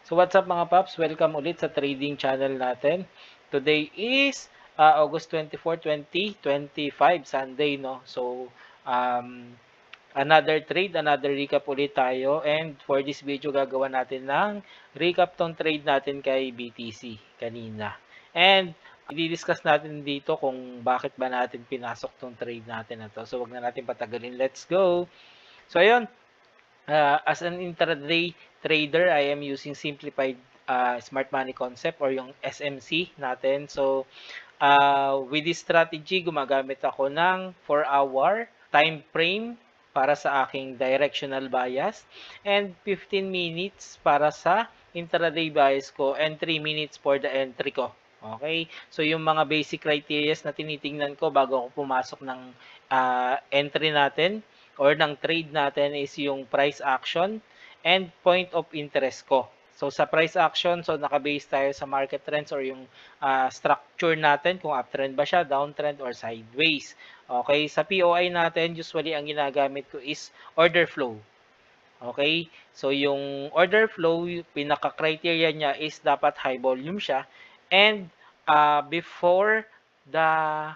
So what's up mga paps? Welcome ulit sa trading channel natin. Today is August 24, 2025, Sunday, no? So another trade, another recap ulit tayo. And for this video, gagawa natin ng recap tong trade natin kay BTC kanina. And i-discuss natin dito kung bakit ba natin pinasok tong trade natin na to. So wag na natin patagalin. Let's go! So ayun, as an intraday trader, I am using simplified smart money concept or yung SMC natin. So, with this strategy, gumagamit ako ng 4-hour time frame para sa aking directional bias and 15 minutes para sa intraday bias ko and 3 minutes for the entry ko. Okay? So, yung mga basic criteria na tinitingnan ko bago ako pumasok ng entry natin or ng trade natin is yung price action and point of interest ko. So, sa price action, so naka-base tayo sa market trends or yung structure natin, kung uptrend ba siya, downtrend, or sideways. Okay, sa POI natin, usually ang ginagamit ko is order flow. Okay, so yung order flow, pinaka-criteria niya is dapat high volume siya and before the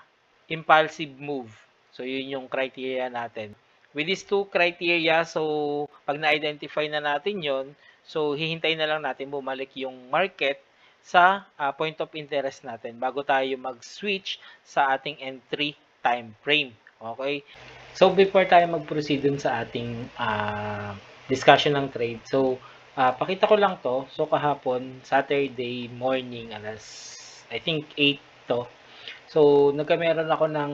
impulsive move. So, yun yung criteria natin. With these two criteria, so pag na-identify na natin yon, so hihintayin na lang natin bumalik yung market sa point of interest natin bago tayo mag-switch sa ating entry time frame. Okay? So, before tayo mag-proceed dun sa ating discussion ng trade, so pakita ko lang to. So, kahapon, Saturday morning, I think 8 to. So, nagkameron ako ng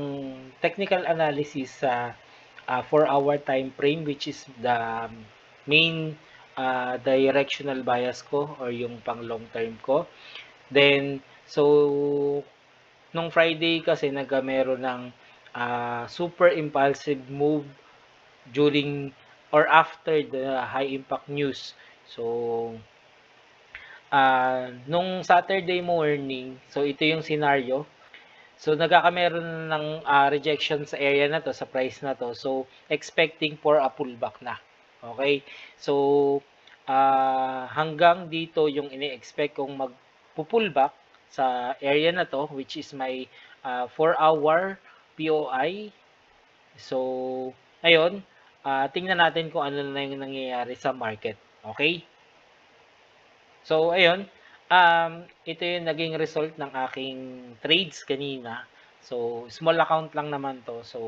technical analysis sa 4-hour time frame, which is the main directional bias ko or yung pang long term ko. Then, so, nung Friday kasi nagkameron ng super impulsive move during or after the high impact news. So, nung Saturday morning, so ito yung scenario. So, nagkakameron ng rejection sa area na to, sa price na to. So, expecting for a pullback na. Okay? So, hanggang dito yung ini-expect kong mag-pullback sa area na to, which is my 4-hour POI. So, ayun, tingnan natin kung ano na yung nangyayari sa market. Okay? So, ayun, ito yung naging result ng aking trades kanina. So, small account lang naman to. So,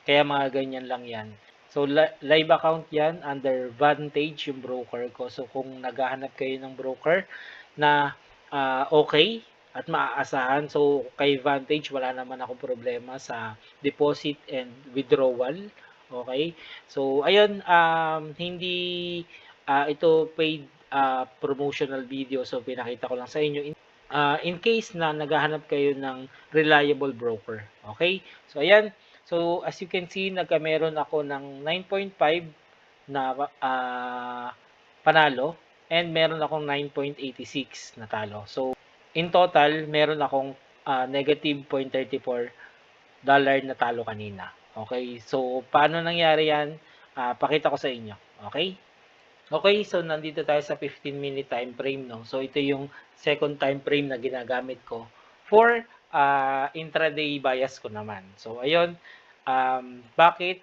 kaya mga ganyan lang yan. So, live account yan under Vantage yung broker ko. So, kung naghahanap kayo ng broker na okay at maaasahan, so kay Vantage wala naman ako problema sa deposit and withdrawal. Okay? So, ayun, hindi ito paid promotional video. So, pinakita ko lang sa inyo in case na naghahanap kayo ng reliable broker. Okay? So, ayan. So, as you can see, nagkameron ako ng 9.5 na panalo and meron akong 9.86 na talo. So, in total, meron akong negative 0.34 dollar na talo kanina. Okay? So, paano nangyari yan? Pakita ko sa inyo. Okay? Okay, so nandito tayo sa 15-minute time frame, no? So, ito yung second time frame na ginagamit ko for intraday bias ko naman. So, ayun, bakit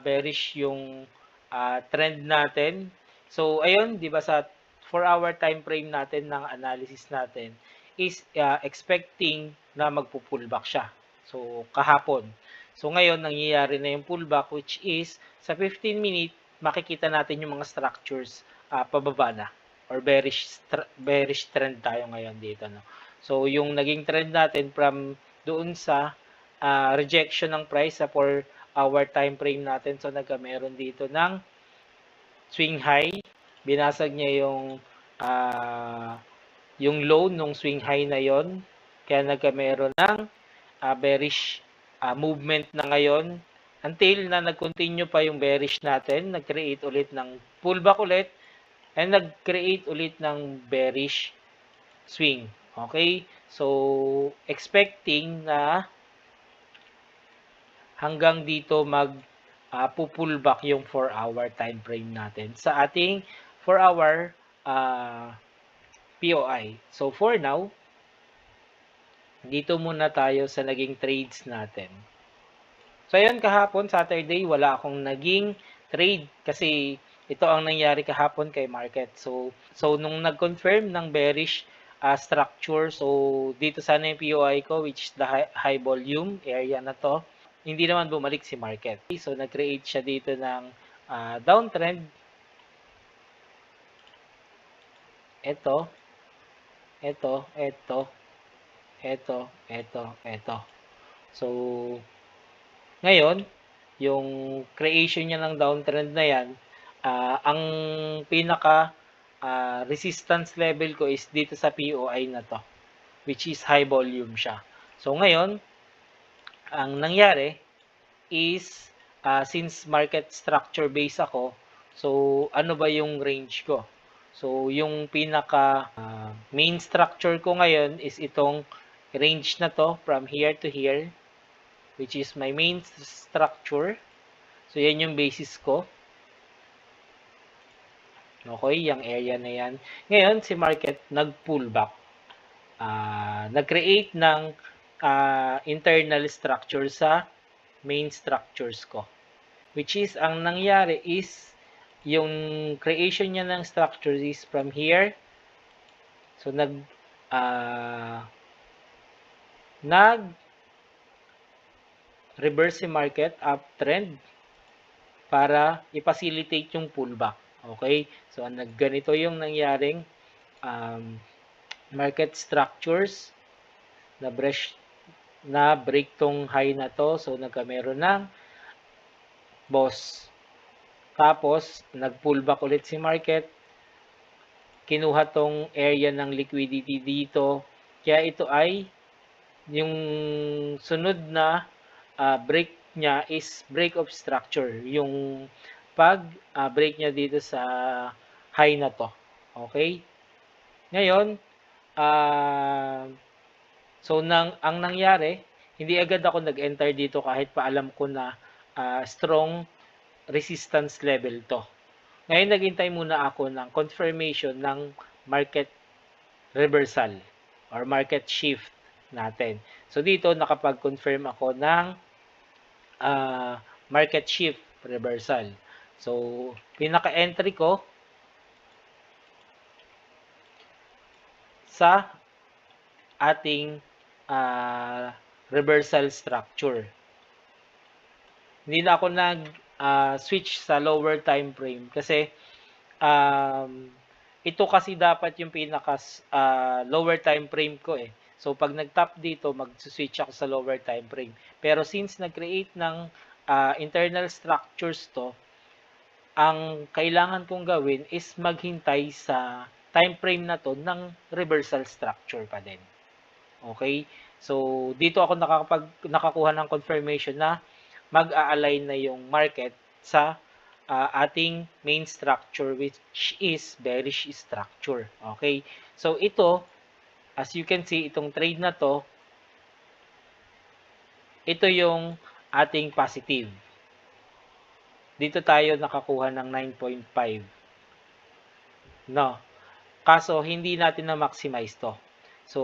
bearish yung trend natin? So, ayun, di ba sa 4-hour time frame natin ng analysis natin is expecting na magpo-pullback siya. So, kahapon. So, ngayon, nangyayari na yung pullback which is sa 15-minute makikita natin yung mga structures pababa na or bearish trend tayo ngayon dito, no. So yung naging trend natin from doon sa rejection ng price sa 4-hour time frame natin, so nagkameron dito ng swing high, binasag niya yung low nung swing high na yon, kaya nagkameron ng bearish movement na ngayon until na nag-continue pa yung bearish natin, nag-create ulit ng pullback ulit, and nag-create ulit ng bearish swing. Okay? So, expecting na hanggang dito pullback yung 4-hour time frame natin sa ating 4-hour POI. So, for now, dito muna tayo sa naging trades natin. So, ayun, kahapon, Saturday, wala akong naging trade kasi ito ang nangyari kahapon kay market. So nung nag-confirm ng bearish structure, so dito sana yung POI ko, which is the high volume area na to, hindi naman bumalik si market. So, nag-create siya dito ng downtrend. Ito, ito. So, ngayon, yung creation niya ng downtrend na yan, ang pinaka resistance level ko is dito sa POI na to, which is high volume siya. So, ngayon, ang nangyari is, since market structure base ako, so, ano ba yung range ko? So, yung pinaka main structure ko ngayon is itong range na to from here to here, which is my main structure. So, yan yung basis ko. Okay, yung area na yan. Ngayon, si market nag-pull back. Nag-create ng internal structure sa main structures ko. Which is, ang nangyari is, yung creation niya ng structure is from here. So, nag-reverse si market uptrend para i-facilitate yung pullback. Okay? So, ganito yung nangyaring market structures na break tong high na to. So, nagkameron ng boss. Tapos, nag-pullback ulit si market. Kinuha tong area ng liquidity dito. Kaya ito ay yung sunod na break niya is break of structure. Yung break niya dito sa high na to. Okay? Ngayon, so ang nangyari, hindi agad ako nag-enter dito kahit pa alam ko na strong resistance level to. Ngayon, naghintay muna ako ng confirmation ng market reversal or market shift natin. So, dito nakapag-confirm ako ng market shift reversal. So, pinaka-entry ko sa ating reversal structure. Hindi na ako nag-switch sa lower time frame kasi ito kasi dapat yung pinaka lower time frame ko eh. So, pag nag-tap dito, mag-switch ako sa lower time frame. Pero since nag-create ng internal structures to, ang kailangan kong gawin is maghintay sa time frame na to ng reversal structure pa din. Okay? So, dito ako nakakuha ng confirmation na mag-a-align na yung market sa ating main structure, which is bearish structure. Okay? So, ito, as you can see, itong trade na to, ito yung ating positive. Dito tayo nakakuha ng 9.5. No. Kaso, hindi natin na-maximize to. So,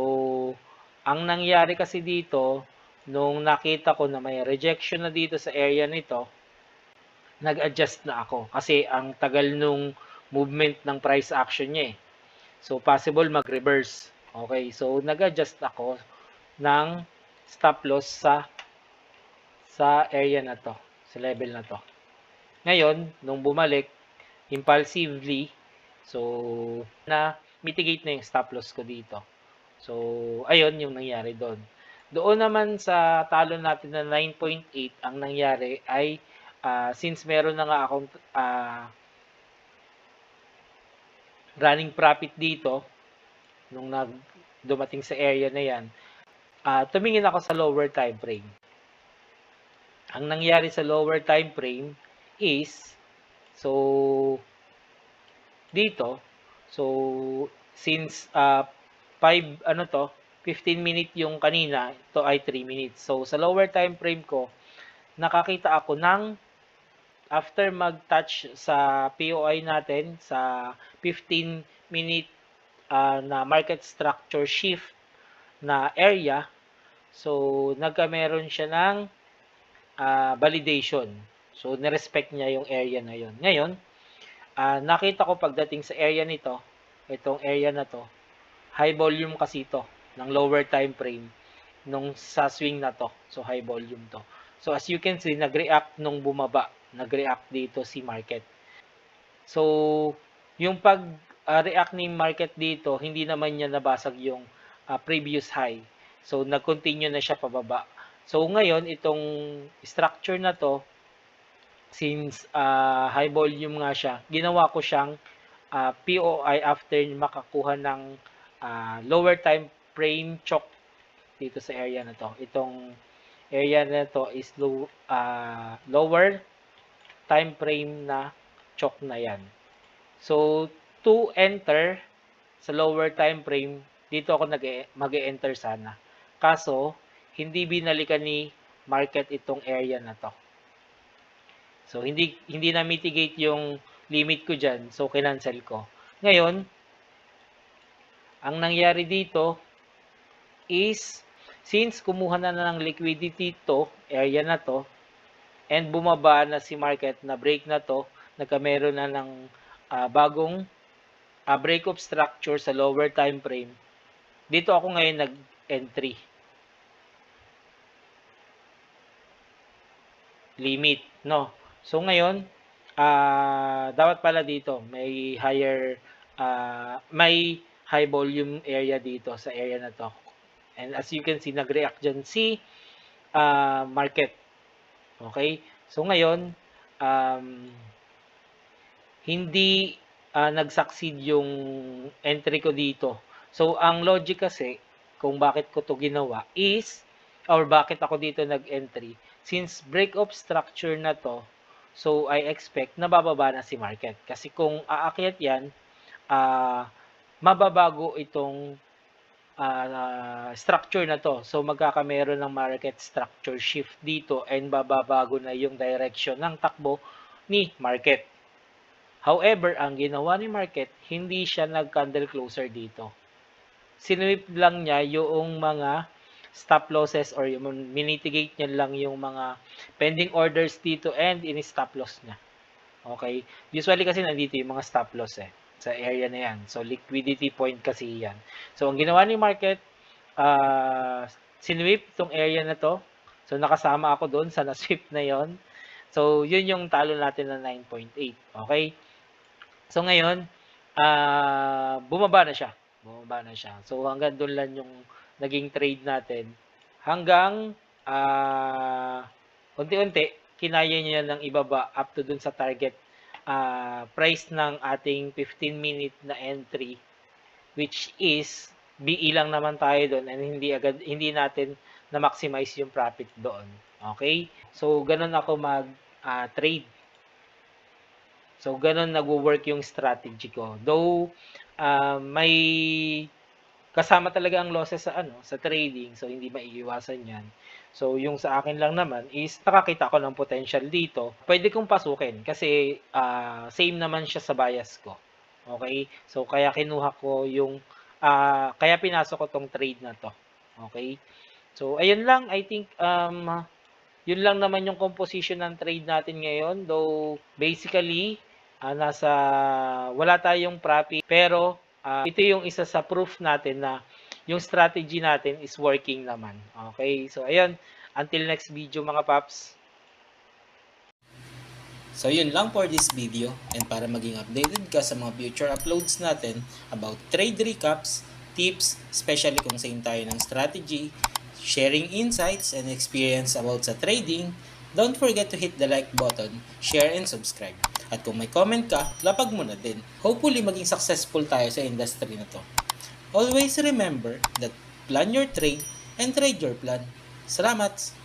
ang nangyari kasi dito, nung nakita ko na may rejection na dito sa area nito, nag-adjust na ako. Kasi ang tagal nung movement ng price action niya eh. So, possible mag-reverse. Okay, so nag-adjust ako ng stop loss sa area na to, sa level na to. Ngayon, nung bumalik, impulsively, so, na-mitigate na yung stop loss ko dito. So, ayun yung nangyari doon. Doon naman sa talo natin na 9.8, ang nangyari ay, since meron na nga akong running profit dito, nung dumating sa area na yan, tumingin ako sa lower time frame. Ang nangyari sa lower time frame is, so, dito, so, since 15 minute yung kanina, ito ay 3 minutes. So, sa lower time frame ko, nakakita ako ng after mag-touch sa POI natin sa 15 minute na market structure shift na area. So, nagkameron siya ng validation. So, nirespect niya yung area na yon. Ngayon, nakita ko pagdating sa area nito, itong area na to, high volume kasi ito ng lower time frame nung sa swing na to. So, high volume to. So, as you can see, nag-react nung bumaba. Nag-react dito si market. So, yung pag-react ni market dito, hindi naman niya nabasag yung previous high. So, nag-continue na siya pababa. So, ngayon, itong structure na to, since high volume nga siya, ginawa ko siyang POI after makakuha ng lower time frame choke dito sa area na to. Itong area na to is lower time frame na choke na yan. So, to enter sa lower time frame, dito ako mag-e-enter sana. Kaso, hindi binalikan ni market itong area na to. So, hindi na mitigate yung limit ko dyan. So, kinancel ko. Ngayon, ang nangyari dito is, since kumuha na ng liquidity to, area na to, and bumaba na si market na break na to, nagkameron na ng bagong break of structure sa lower time frame. Dito ako ngayon nag-entry. Limit, no? So ngayon, dapat pala dito may high volume area dito sa area na to. And as you can see, nag-react dyan si market. Okay? So ngayon, hindi nag-succeed yung entry ko dito. So, ang logic kasi, kung bakit ko to ginawa is, or bakit ako dito nag-entry, since break of structure na to, so I expect na bababa na si market. Kasi kung aakyat yan, mababago itong structure na to. So, magkakameron ng market structure shift dito and bababago na yung direction ng takbo ni market. However, ang ginawa ni market, hindi siya nag-candle closer dito. Sinwip lang niya yung mga stop losses or yung minitigate niya lang yung mga pending orders dito and in-stop loss niya. Okay? Usually kasi nandito yung mga stop loss sa area na yan. So, liquidity point kasi yan. So, ang ginawa ni market, sinwip itong area na to. So, nakasama ako doon sa na-sweep na yon. So, yun yung talo natin na 9.8. Okay? So, ngayon, bumaba na siya. So, hanggang doon lang yung naging trade natin. Hanggang, unti-unti, kinaya niya ng ibaba up to doon sa target price ng ating 15-minute na entry, which is, BE lang naman tayo doon and hindi natin na-maximize yung profit doon. Okay? So, ganun ako mag-trade. So, ganun nagwo-work yung strategy ko. Though, may kasama talaga ang losses sa trading. So, hindi maiiwasan yan. So, yung sa akin lang naman is nakakita ko ng potential dito. Pwede kong pasukin kasi same naman siya sa bias ko. Okay? So, kaya kinuha ko yung, kaya pinasok ko tong trade na to. Okay? So, ayun lang. I think, yun lang naman yung composition ng trade natin ngayon. Though, basically, wala tayong profit, pero ito yung isa sa proof natin na yung strategy natin is working naman. Okay? So, ayun. Until next video mga paps. So, yun lang for this video. And para maging updated ka sa mga future uploads natin about trade recaps, tips, especially kung same tayo ng strategy, sharing insights and experience about sa trading, don't forget to hit the like button, share and subscribe. At kung may comment ka, lapag mo na din. Hopefully maging successful tayo sa industry na to. Always remember that plan your trade and trade your plan. Salamat!